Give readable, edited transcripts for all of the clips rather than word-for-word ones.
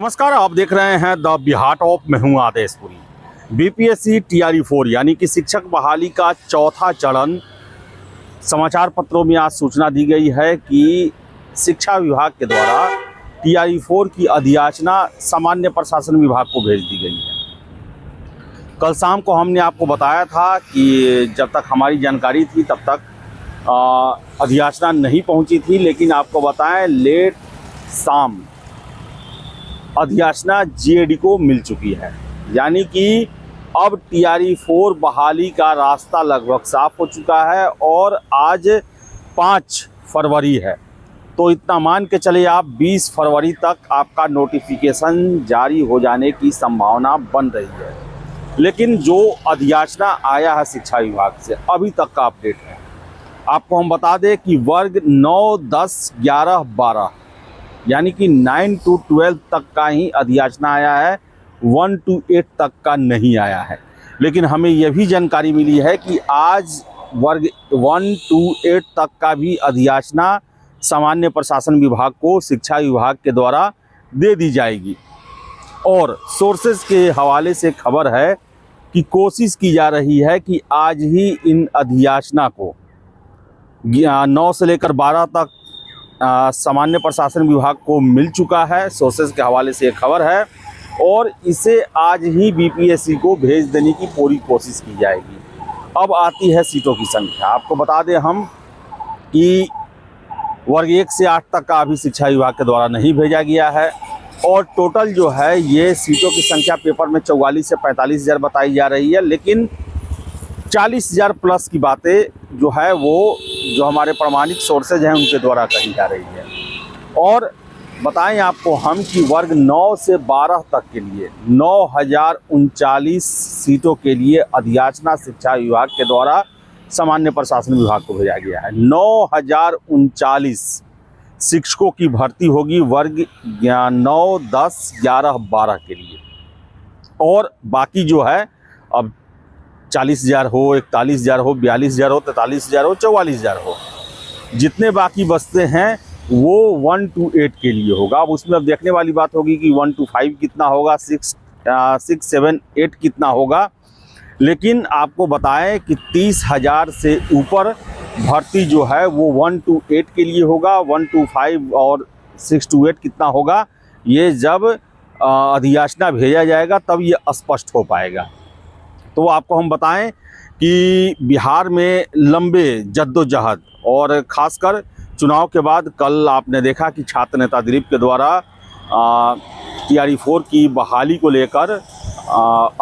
नमस्कार, आप देख रहे हैं द बिहार टॉप। मैं हूं आदेशपुरी। बीपीएससी टीआरई 4 यानी कि शिक्षक बहाली का चौथा चरण समाचार पत्रों में आज सूचना दी गई है कि शिक्षा विभाग के द्वारा टीआरई 4 की अधियाचना सामान्य प्रशासन विभाग को भेज दी गई है। कल शाम को हमने आपको बताया था कि जब तक हमारी जानकारी थी तब तक अधियाचना नहीं पहुंची थी, लेकिन आपको बताएं लेट शाम अधियाचना जीएडी को मिल चुकी है। यानी कि अब टीआरई 4 बहाली का रास्ता लगभग साफ हो चुका है और आज 5 फरवरी है, तो इतना मान के चले आप 20 फरवरी तक आपका नोटिफिकेशन जारी हो जाने की संभावना बन रही है। लेकिन जो अधियाचना आया है शिक्षा विभाग से अभी तक का अपडेट है, आपको हम बता दें कि वर्ग 9, 10, 11, 12 यानी कि 9 to 12 तक का ही अधियाचना आया है, 1 to 8 तक का नहीं आया है। लेकिन हमें यह भी जानकारी मिली है कि आज वर्ग 1 to 8 तक का भी अधियाचना सामान्य प्रशासन विभाग को शिक्षा विभाग के द्वारा दे दी जाएगी। और सोर्सेज के हवाले से खबर है कि कोशिश की जा रही है कि आज ही इन अधियाचना को 9 से लेकर 12 तक सामान्य प्रशासन विभाग को मिल चुका है। सोर्सेज के हवाले से एक खबर है और इसे आज ही बीपीएससी को भेज देने की पूरी कोशिश की जाएगी। अब आती है सीटों की संख्या। आपको बता दें हम कि वर्ग 1 से 8 तक का अभी शिक्षा विभाग के द्वारा नहीं भेजा गया है और टोटल जो है ये सीटों की संख्या पेपर में 44 से 45 हज़ार बताई जा रही है, लेकिन 40 हज़ार प्लस की बातें जो है वो जो हमारे प्रमाणित सोर्सेज हैं उनके द्वारा कही जा रही है। और बताएं आपको हम कि वर्ग 9 से 12 तक के लिए 9039 सीटों के लिए अधियाचना शिक्षा विभाग के द्वारा सामान्य प्रशासन विभाग को भेजा गया है। 9039 शिक्षकों की भर्ती होगी वर्ग 9, 10, 11, 12 के लिए। और बाकी जो है अब 40 हज़ार हो, 41 हज़ार हो, 42 हज़ार हो, 43 हज़ार हो, 44 हज़ार हो, जितने बाकी बचते हैं वो 1 to 8 के लिए होगा। अब उसमें अब देखने वाली बात होगी कि 1 to 5 कितना होगा, 6, 7, 8 कितना होगा। लेकिन आपको बताएं कि 30,000 से ऊपर भर्ती जो है वो 1 to 8 के लिए होगा। 1 to 5 और 6 to 8 कितना होगा, ये जब अधियाचना भेजा जाएगा तब ये स्पष्ट हो पाएगा। तो आपको हम बताएं कि बिहार में लंबे जद्दोजहद और ख़ासकर चुनाव के बाद कल आपने देखा कि छात्र नेता दिलीप के द्वारा टीआरई 4 की बहाली को लेकर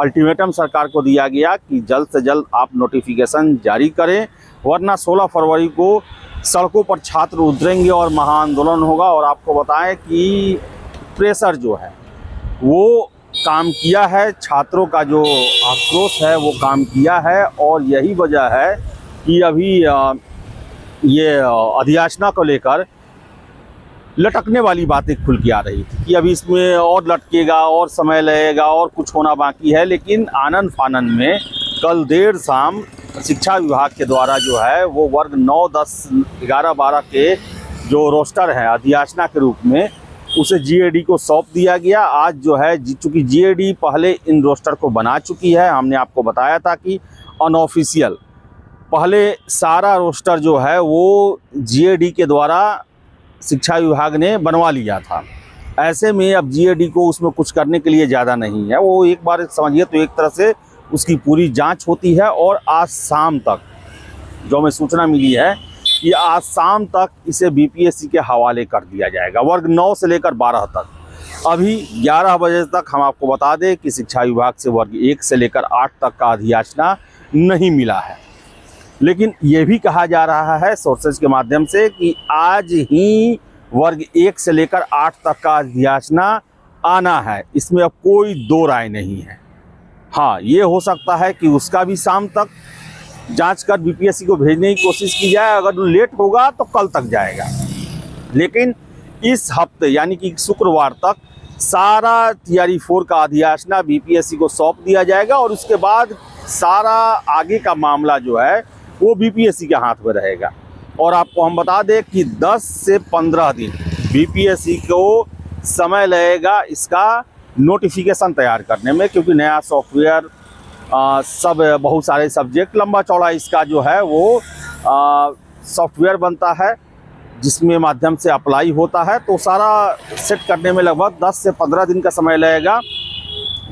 अल्टीमेटम सरकार को दिया गया कि जल्द से जल्द आप नोटिफिकेशन जारी करें, वरना 16 फरवरी को सड़कों पर छात्र उतरेंगे और महाआंदोलन होगा। और आपको बताएं कि प्रेशर जो है वो काम किया है, छात्रों का जो आक्रोश है वो काम किया है। और यही वजह है कि अभी ये अधियाचना को लेकर लटकने वाली बातें खुल के आ रही थी कि अभी इसमें और लटकेगा और समय लगेगा और कुछ होना बाकी है। लेकिन आनन फानन में कल देर शाम शिक्षा विभाग के द्वारा जो है वो वर्ग 9, 10, 11, 12 के जो रोस्टर है अधियाचना के रूप में उसे जीएडी को सौंप दिया गया। आज जो है चूँकि जीएडी पहले इन रोस्टर को बना चुकी है, हमने आपको बताया था कि अनऑफिशियल पहले सारा रोस्टर जो है वो जीएडी के द्वारा शिक्षा विभाग ने बनवा लिया था। ऐसे में अब जीएडी को उसमें कुछ करने के लिए ज़्यादा नहीं है, वो एक बार समझिए तो एक तरह से उसकी पूरी जांच होती है। और आज शाम तक जो हमें सूचना मिली है कि आज शाम तक इसे बीपीएससी के हवाले कर दिया जाएगा वर्ग 9 से लेकर 12 तक। अभी 11 बजे तक हम आपको बता दें कि शिक्षा विभाग से वर्ग 1 से लेकर 8 तक का अधियाचना नहीं मिला है। लेकिन ये भी कहा जा रहा है सोर्सेज के माध्यम से कि आज ही वर्ग 1 से लेकर 8 तक का अधियाचना आना है, इसमें अब कोई दो राय नहीं है। हाँ, ये हो सकता है कि उसका भी शाम तक जांच कर बीपीएससी को भेजने की कोशिश की जाए, अगर लेट होगा तो कल तक जाएगा। लेकिन इस हफ्ते यानी कि शुक्रवार तक सारा टीआरई 4 का अधियाचना बीपीएससी को सौंप दिया जाएगा और उसके बाद सारा आगे का मामला जो है वो बीपीएससी के हाथ में रहेगा। और आपको हम बता दें कि 10 से 15 दिन बीपीएससी को समय लगेगा इसका नोटिफिकेशन तैयार करने में, क्योंकि नया सॉफ्टवेयर सब बहुत सारे सब्जेक्ट लंबा चौड़ा इसका जो है वो सॉफ्टवेयर बनता है जिसमें माध्यम से अप्लाई होता है, तो सारा सेट करने में लगभग 10 से 15 दिन का समय लगेगा।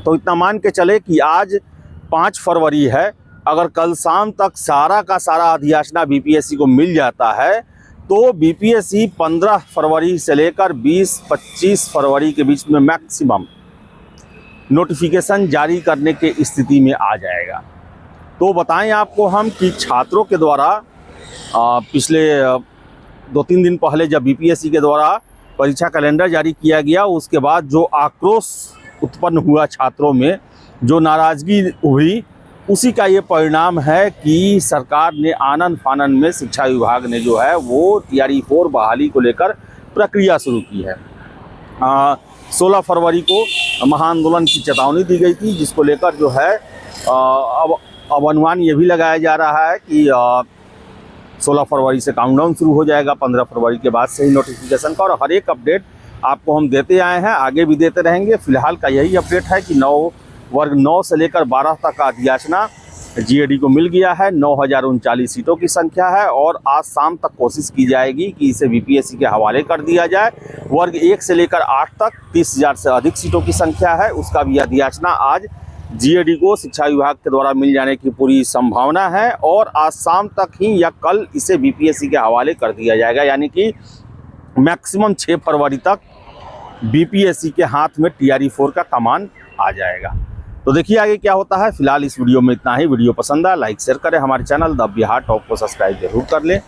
तो इतना मान के चले कि आज 5 फरवरी है, अगर कल शाम तक सारा का सारा अधियाचना बीपीएससी को मिल जाता है तो बीपीएससी 15 फरवरी से लेकर 20-25 फरवरी के बीच में मैक्सिमम नोटिफिकेशन जारी करने के स्थिति में आ जाएगा। तो बताएं आपको हम कि छात्रों के द्वारा पिछले 2-3 दिन पहले जब बीपीएससी के द्वारा परीक्षा कैलेंडर जारी किया गया, उसके बाद जो आक्रोश उत्पन्न हुआ छात्रों में, जो नाराज़गी हुई, उसी का ये परिणाम है कि सरकार ने आनन फानन में शिक्षा विभाग ने जो है वो TRE 4 बहाली को लेकर प्रक्रिया शुरू की है। 16 फरवरी को महाआंदोलन की चेतावनी दी गई थी, जिसको लेकर जो है अब अनुमान ये भी लगाया जा रहा है कि 16 फरवरी से काउंटडाउन शुरू हो जाएगा, 15 फरवरी के बाद से ही नोटिफिकेशन का। और हर एक अपडेट आपको हम देते आए हैं, आगे भी देते रहेंगे। फिलहाल का यही अपडेट है कि वर्ग 9 से लेकर 12 तक का अधियाचना GAD को मिल गया है। 9039 सीटों की संख्या है और आज शाम तक कोशिश की जाएगी कि इसे बीपीएससी के हवाले कर दिया जाए। वर्ग 1 से लेकर 8 तक 30,000 से अधिक सीटों की संख्या है, उसका भी अधियाचना आज GAD को शिक्षा विभाग के द्वारा मिल जाने की पूरी संभावना है और आज शाम तक ही या कल इसे बीपीएससी के हवाले कर दिया जाएगा। यानी कि मैक्सिमम 6 फरवरी तक बीपीएससी के हाथ में TRE 4 का कमान आ जाएगा। तो देखिए आगे क्या होता है। फिलहाल इस वीडियो में इतना ही। वीडियो पसंद आया लाइक शेयर करें, हमारे चैनल द बिहार टॉप को सब्सक्राइब जरूर कर लें।